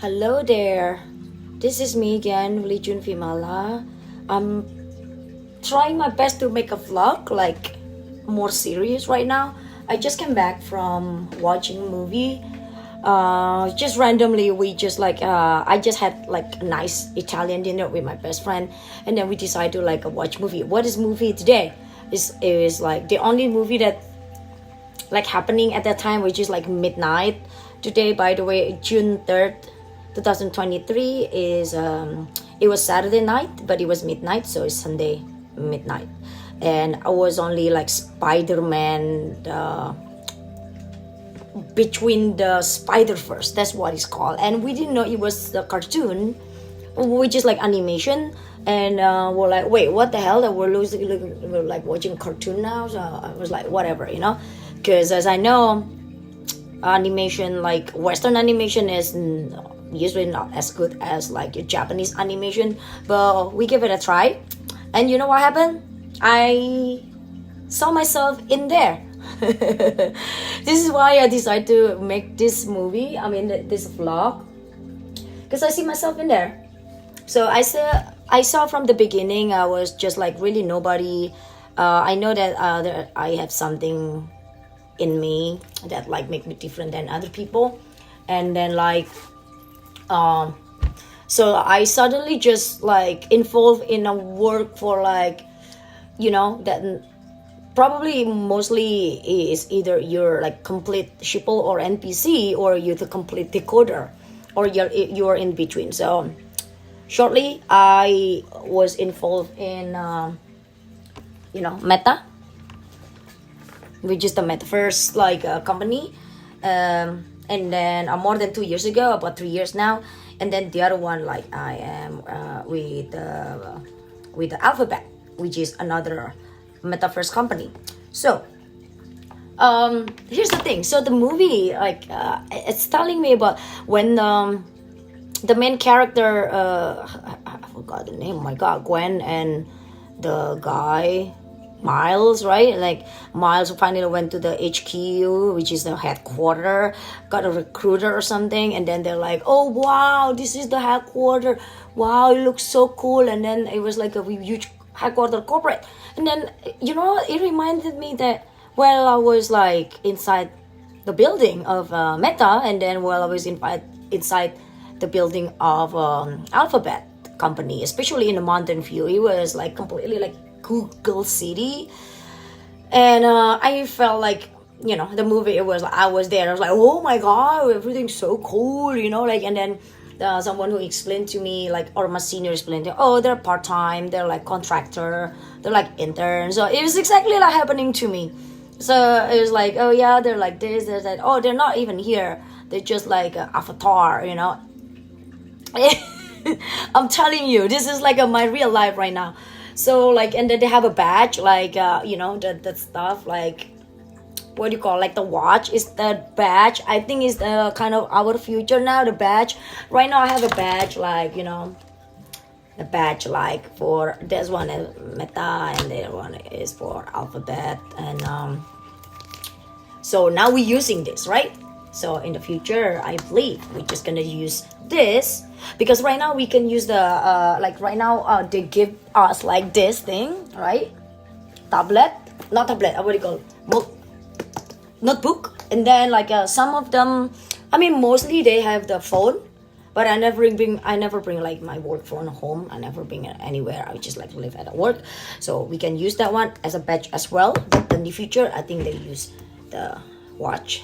Hello there. This is me again, June Vimala. I'm trying my best to make a vlog like more serious right now. I just came back from watching a movie. Just randomly we just I just had like a nice Italian dinner with my best friend, and then we decided to like watch movie. What is movie today? Is like the only movie that like happening at that time, which is like midnight. Today, by the way, June 3rd, 2023 is it was Saturday night, but it was midnight, so it's Sunday midnight. And I was only like Spider-Man between the SpiderVerse, that's what it's called. And we didn't know it was the cartoon, which is like animation. And we're like, wait, what the hell? That we're like watching cartoon now. So I was like, whatever, because as I know, animation, like Western animation, is usually not as good as like your Japanese animation, but we give it a try. And you know what happened? I saw myself in there. This is why I decided to make this movie, this vlog, because I see myself in there. So I saw from the beginning, I was just like really nobody. I know that I have something in me that like make me different than other people. And then so I suddenly just like involved in a work for like, that probably mostly is either you're like complete sheeple or NPC, or you're the complete decoder, or you're in between. So shortly I was involved in Meta, which is the metaverse company, and then more than 2 years ago, about 3 years now. And then the other one, like I am with the Alphabet, which is another metaverse company. So here's the thing. So the movie, it's telling me about when the main character, I forgot the name, oh my god, Gwen and the guy Miles, right? Like Miles finally went to the HQ, which is the headquarters, got a recruiter or something, and then they're like, oh wow, this is the headquarters, wow, it looks so cool. And then it was like a huge headquarters corporate. And then it reminded me that while I was like inside the building of Meta, and then while I was inside the building of Alphabet company, especially in the Mountain View, it was like completely like Google City. And I felt like, the movie, it was like I was there, I was like, oh my god, everything's so cool, and then someone who explained to me, like, or my senior explained to me, oh, they're part-time, they're like contractor, they're like interns. So it was exactly like happening to me. So it was like, oh yeah, they're like this, they're that. Oh, they're not even here, they're just like an avatar. I'm telling you, this is like my real life right now. So like, and then they have a badge, like that stuff, like, what do you call, like the watch is the badge. I think is the kind of our future now, the badge. Right now I have a badge, like, the badge like for this one is Meta, and the other one is for Alphabet. And so now we're using this, right? So in the future, I believe we're just gonna use this, because right now we can use the right now they give us like this thing, right? Not tablet, what do you call it? Notebook. And then like some of them, mostly they have the phone, but I never bring like my work phone home. I never bring it anywhere. I just like live at work, so we can use that one as a badge as well. But in the future, I think they use the watch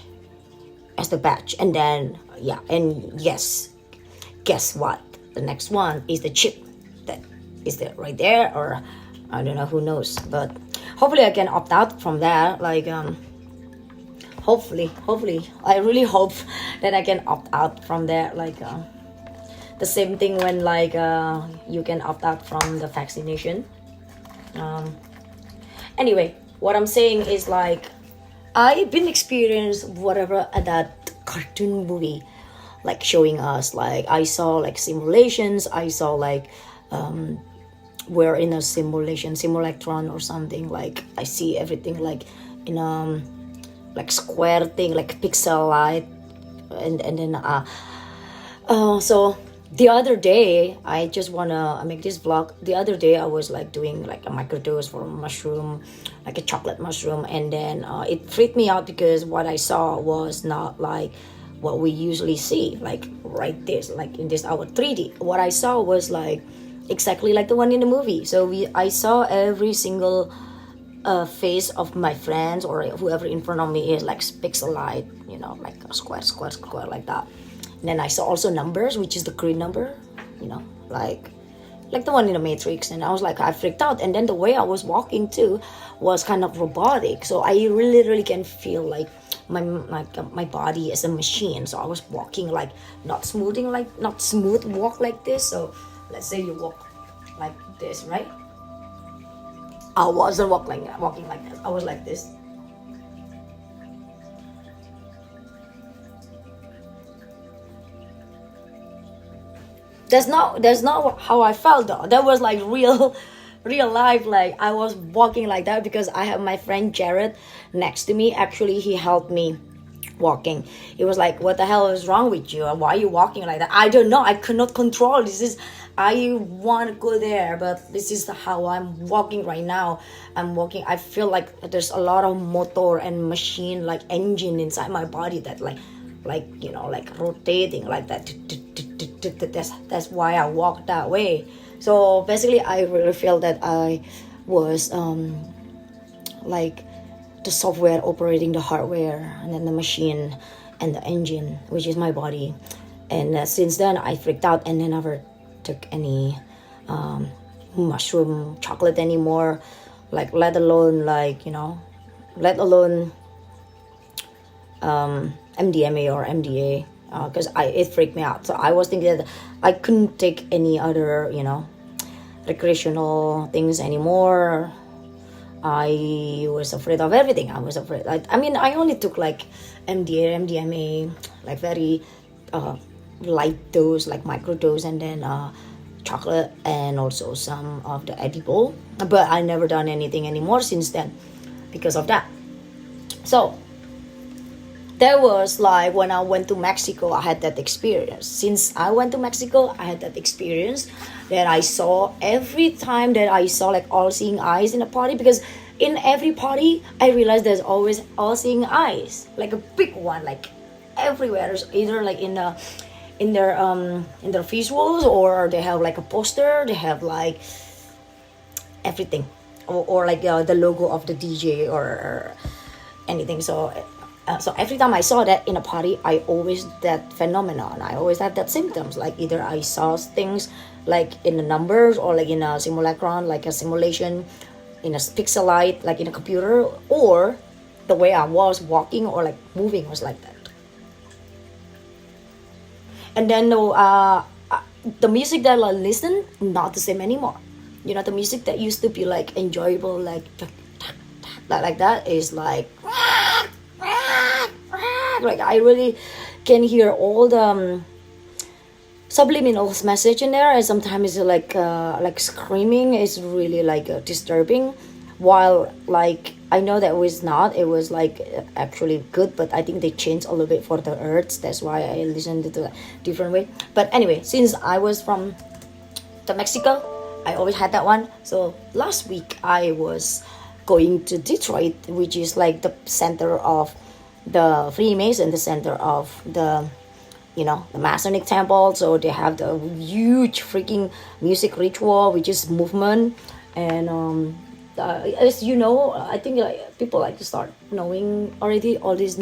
as the badge. And then yes, guess what? The next one is the chip that is there right there, or I don't know, who knows. But hopefully I can opt out from that. Like hopefully I really hope that I can opt out from that. Like the same thing when like you can opt out from the vaccination. Anyway, what I'm saying is like I've been experienced whatever at that cartoon movie, like showing us, like I saw like simulations, I saw like we're in a simulacrum or something. Like I see everything like in like square thing, like pixel light, and then So the other day, I just wanna make this vlog. The other day, I was like doing like a microdose for a mushroom, like a chocolate mushroom, and then it freaked me out because what I saw was not like what we usually see, like right this, like in this our 3D. What I saw was like exactly like the one in the movie. So I saw every single face of my friends or whoever in front of me is like pixelite, like a square, square, square, like that. And then I saw also numbers, which is the green number, like the one in the Matrix. And I was like, I freaked out. And then the way I was walking too was kind of robotic. So I really, really can feel like my body is a machine. So I was walking like not smooth walk like this. So let's say you walk like this, right? I wasn't walking like this. I was like this. That's not how I felt though. That was like real life. Like I was walking like that because I have my friend Jared next to me. Actually, he helped me walking. He was like, what the hell is wrong with you? Why are you walking like that? I don't know. I could not control. I want to go there, but this is how I'm walking right now. I'm walking. I feel like there's a lot of motor and machine, like engine inside my body that like rotating like that. That's why I walk that way. So basically, I really feel that I was like the software operating the hardware, and then the machine and the engine, which is my body. And since then, I freaked out and then never took any mushroom chocolate anymore. Like let alone MDMA or MDA, because it freaked me out. So I was thinking that I couldn't take any other recreational things anymore. I was afraid of everything. I was afraid. I only took like MDMA, like very light dose, like micro dose, and then chocolate and also some of the edible. But I never done anything anymore since then because of that. So there was like when I went to Mexico, I had that experience. Since I went to Mexico, I had that experience that I saw every time that I saw like all-seeing eyes in a party, because in every party I realized there's always all-seeing eyes, like a big one, like everywhere. There's either like in their visuals, or they have like a poster, they have like everything, or like the logo of the DJ or anything. So every time I saw that in a party, I always that phenomenon. I always have that symptoms. Like either I saw things like in the numbers, or like in a simulacrum, like a simulation, in a pixelite, like in a computer, or the way I was walking or like moving was like that. And then the music that I listen, not the same anymore. The music that used to be like enjoyable, like that is like I really can hear all the subliminal message in there, and sometimes it's like screaming is really like disturbing, while like I know that it was like actually good, but I think they changed a little bit for the earths. That's why I listened to the different way. But anyway, since I was from the Mexico, I always had that one. So last week I was going to Detroit, which is like the center of the Freemason, the center of the the Masonic temple. So they have the huge freaking music ritual, which is movement. And as you know, I think like people like to start knowing already, all this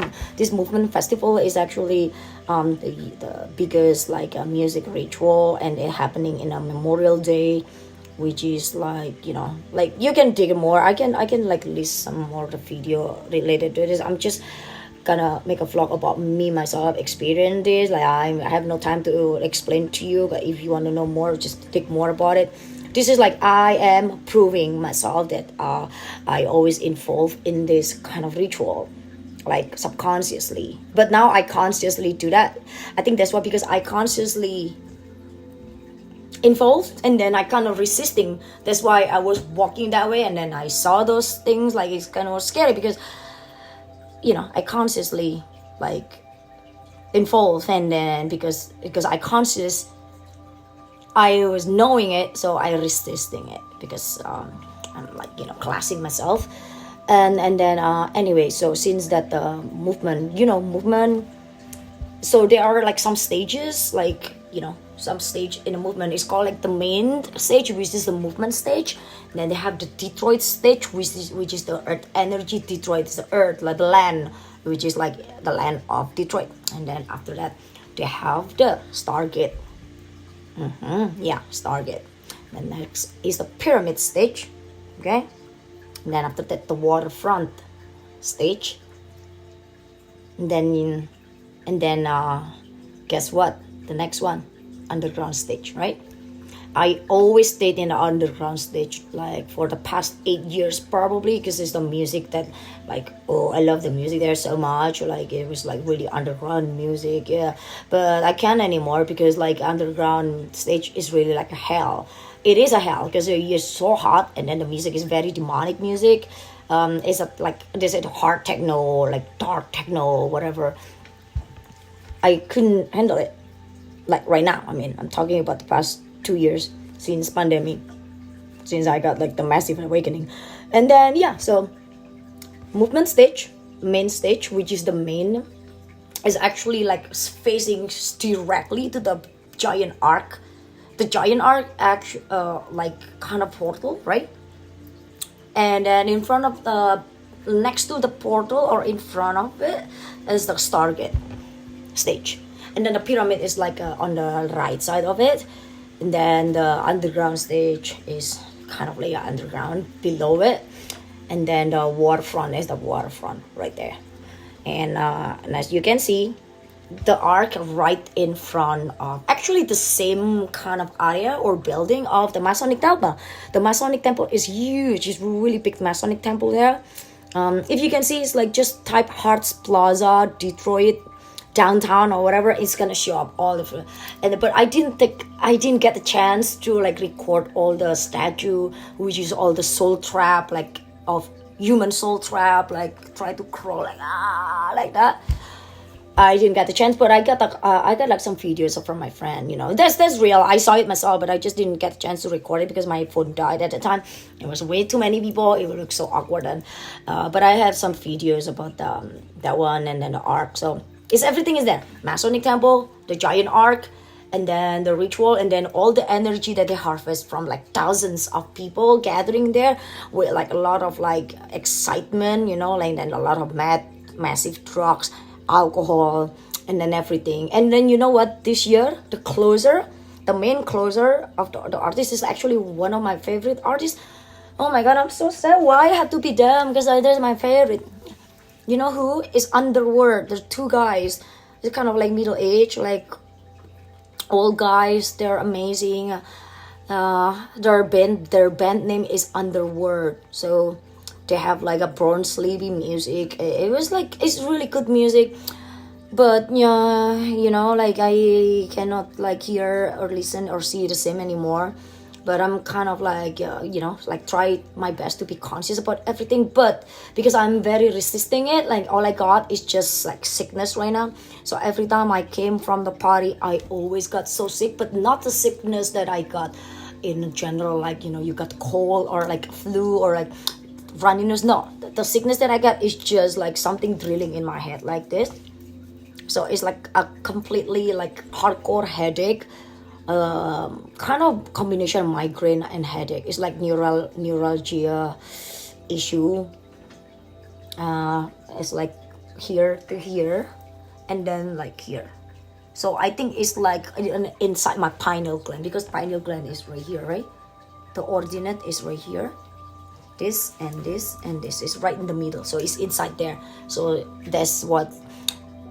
movement festival is actually the biggest like music ritual, and it happening in a Memorial Day, which is like like you can dig more. I can like list some more of the video related to this. I'm just gonna make a vlog about me myself experience this. Like I have no time to explain to you, but if you want to know more, just think more about it. This is like I am proving myself that I always involved in this kind of ritual, like subconsciously. But now I consciously do that. I think that's why, because I consciously involved, and then I kind of resisting. That's why I was walking that way, and then I saw those things. Like it's kind of scary because I consciously like involved, and then because I conscious, I was knowing it, so I resisting it because I'm like classing myself, and then anyway, so since that movement, so there are like some stages, like some stage in a movement is called like the main stage, which is the movement stage. And then they have the Detroit stage, which is the earth energy. Detroit is the earth, like the land, which is like the land of Detroit. And then after that, they have the Stargate. Yeah, Stargate. And next is the pyramid stage. Okay. And then after that, the waterfront stage. And then guess what? The next one, underground stage, right? I always stayed in the underground stage like for the past 8 years probably, because it's the music that like, oh, I love the music there so much. Like it was like really underground music, yeah. But I can't anymore because like underground stage is really like a hell. It is a hell because it's so hot, and then the music is very demonic music. It's like they said hard techno, like dark techno, whatever. I couldn't handle it. Like right now, I mean, I'm talking about the past 2 years since pandemic, since I got like the massive awakening. And then so movement stage, main stage, which is the main, is actually like facing directly to the giant arc. The giant arc actually like kind of portal, right? And then in front of the, next to the portal or in front of it is the Stargate stage. And then the pyramid is like on the right side of it. And then the underground stage is kind of like underground below it. And then the waterfront is the waterfront right there. And as you can see, the arc right in front of actually the same kind of area or building of the Masonic Temple. The Masonic Temple is huge. It's really big Masonic Temple there. If you can see, it's like just type Hearts Plaza, Detroit, downtown or whatever, it's gonna show up all of it. But I didn't get the chance to like record all the statue, which is all the soul trap, like of human soul trap, like try to crawl like that. I didn't get the chance, but I got like some videos from my friend. That's real. I saw it myself, but I just didn't get the chance to record it because my phone died at the time. It was way too many people. It would look so awkward. And but I have some videos about that one, and then the arc. So everything is there. Masonic Temple, the giant arc, and then the ritual, and then all the energy that they harvest from like thousands of people gathering there with like a lot of like excitement, like, and a lot of massive drugs, alcohol, and then everything. And then you know what, this year the main closer of the artist is actually one of my favorite artists. Oh my god, I'm so sad why I had to be them, because that's my favorite. You know who is Underworld? There's two guys. They're kind of like middle age, like old guys. They're amazing. Their band name is Underworld. So they have like a bronze sleepy music. It's really good music, but like I cannot like hear or listen or see the same anymore. But I'm kind of like like try my best to be conscious about everything, but because I'm very resisting it, like all I got is just like sickness right now. So every time I came from the party, I always got so sick, but not the sickness that I got in general, like you got cold or like flu or like runniness. No, the sickness that I got is just like something drilling in my head like this. So it's like a completely like hardcore headache, kind of combination of migraine and headache. It's like neuralgia issue. It's like here to here, and then like here. So I think it's like inside my pineal gland, because pineal gland is right here, right? The ordinate is right here. This and this and this is right in the middle, so it's inside there. So that's what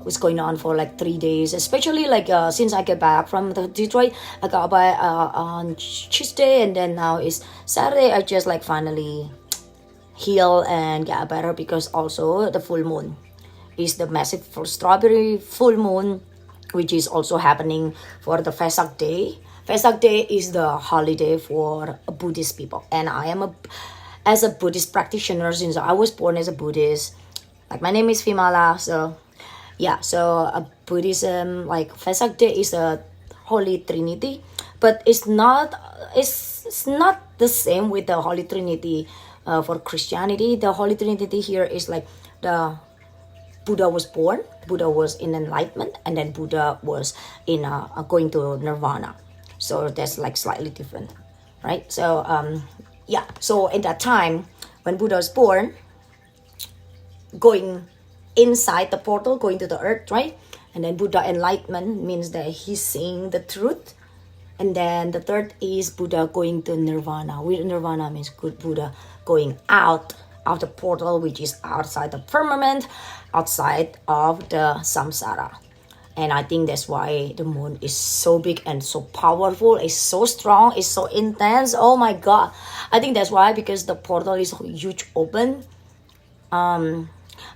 was going on for like 3 days, especially like since I get back from the Detroit. I got back on Tuesday, and then now it's Saturday. I just like finally heal and get better, because also the full moon is the massive strawberry full moon, which is also happening for the Vesak Day. Vesak Day is the holiday for Buddhist people, and I am as a Buddhist practitioner, since I was born as a Buddhist. Like my name is Fimala, so yeah, so Buddhism, like Vesak Day is a Holy Trinity, but it's not the same with the Holy Trinity for Christianity. The Holy Trinity here is like the Buddha was born, Buddha was in Enlightenment, and then Buddha was in going to Nirvana. So that's like slightly different, right? So yeah, so in that time when Buddha was born, going inside the portal, going to the earth, right? And then Buddha enlightenment means that he's seeing the truth. And then the third is Buddha going to Nirvana. Nirvana means good Buddha going out of the portal, which is outside the firmament, outside of the samsara. And I think that's why the moon is so big and so powerful. It's so strong. It's so intense. Oh my God. I think that's why, because the portal is huge open.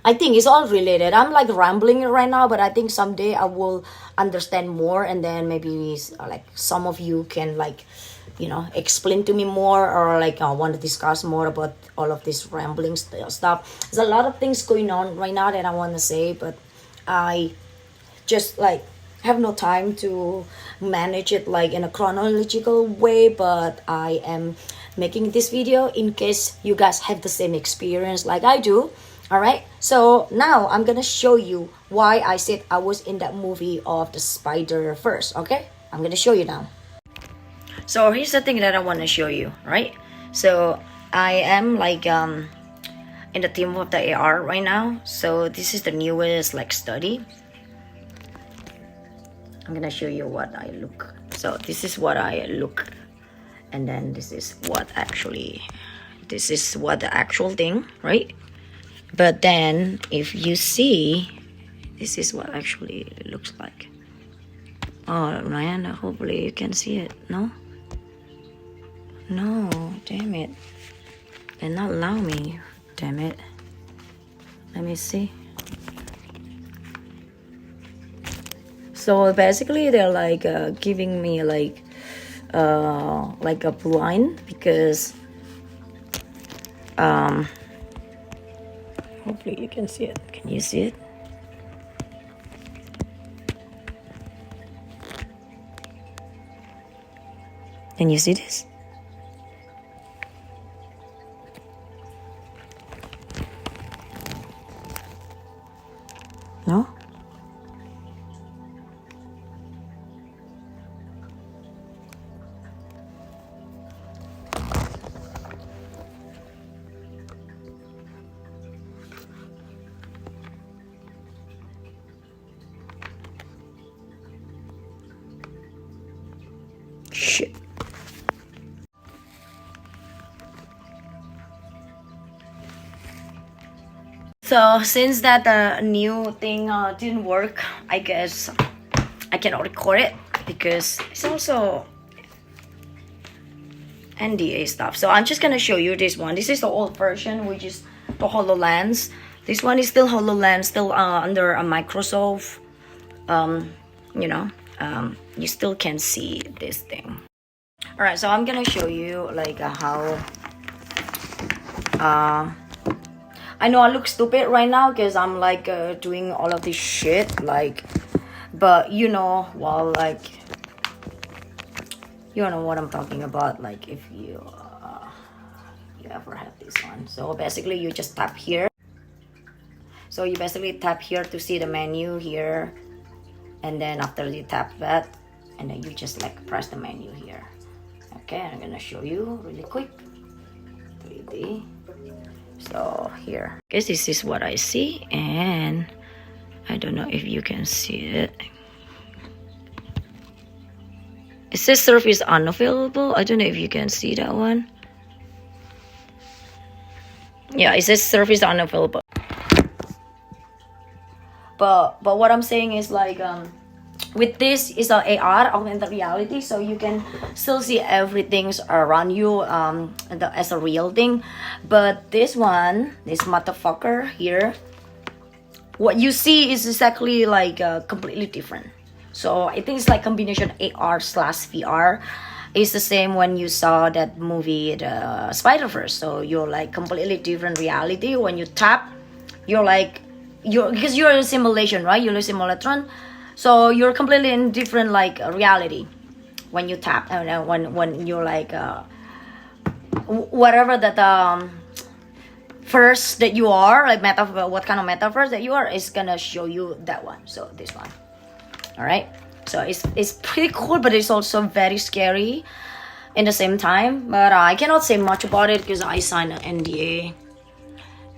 I think it's all related. I'm like rambling right now, but I think someday I will understand more, and then maybe like some of you can like, explain to me more, or like want to discuss more about all of this rambling stuff. There's a lot of things going on right now that I want to say, but I just like have no time to manage it like in a chronological way. But I am making this video in case you guys have the same experience like I do. All right, so now I'm gonna show you why I said I was in that movie of the Spider-Verse. Okay, I'm gonna show you now. So here's the thing that I want to show you, right? So I am like in the theme of the AR right now. So this is the newest like study. I'm gonna show you what I look. So this is what I look, and then this is what the actual thing, right? But then if you see, this is what actually it looks like. Oh man, hopefully you can see it. No, damn it, they're not allowing me. Damn it. Let me see. So basically they're like giving me like a blind, because hopefully you can see it. Can you see it? Can you see this? No? Shit. So since that new thing didn't work, I guess I cannot record it because it's also NDA stuff. So I'm just gonna show you this one. This is the old version, which is the HoloLens. This one is still HoloLens, still under a Microsoft. You still can see this thing. All right, so I'm gonna show you like how. I know I look stupid right now because I'm like doing all of this shit, like, but well, like, you know what I'm talking about. Like, if you ever have this one, so basically you just tap here. So you basically tap here to see the menu here, and then after you tap that, and then you just like press the menu here. Okay, I'm gonna show you really quick. 3D. So here, I guess this is what I see, and I don't know if you can see it. It says service unavailable. I don't know if you can see that one. Yeah, it says service unavailable. But what I'm saying is like with this is an AR, augmented reality, so you can still see everything around you as a real thing. But this one, this motherfucker here, what you see is exactly like completely different. So I think it's like combination AR/VR. It's the same when you saw that movie, the Spider-Verse. So you're like completely different reality. When you tap, you're like because you're in simulation, right? You're in simulacrum. So you're completely in different like reality when you tap, when you're like whatever that first that you are, like what kind of metaverse that you are, is gonna show you that one. So this one. All right. So it's pretty cool, but it's also very scary in the same time. But I cannot say much about it because I signed an NDA.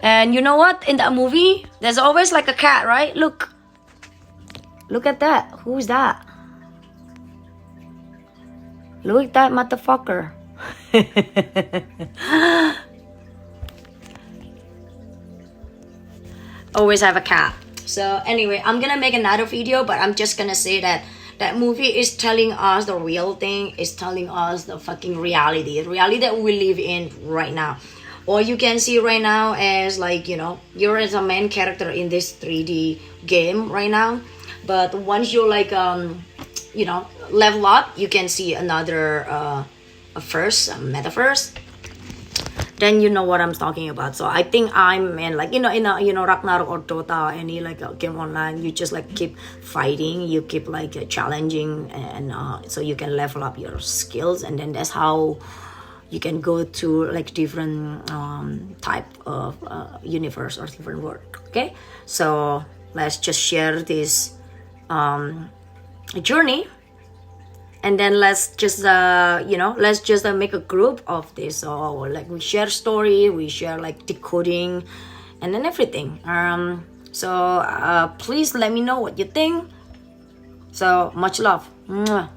And you know what? In that movie, there's always like a cat, right? Look at that. Who's that? Look at that motherfucker. Always have a cat. So anyway, I'm gonna make another video, but I'm just gonna say that that movie is telling us the real thing, is telling us the fucking reality that we live in right now. All you can see right now is like, you know, you're as a main character in this 3D game right now. But once you like you know, level up, you can see another metaverse. Then you know what I'm talking about. So I think I'm in like, in a Ragnarok or Dota, any like a game online, you just like keep fighting, you keep like challenging, and so you can level up your skills, and then that's how you can go to like different type of universe or different world. Okay, so let's just share this journey, and then let's just make a group of this. So like we share story, we share like decoding, and then everything. So please let me know what you think. So much love. Mwah.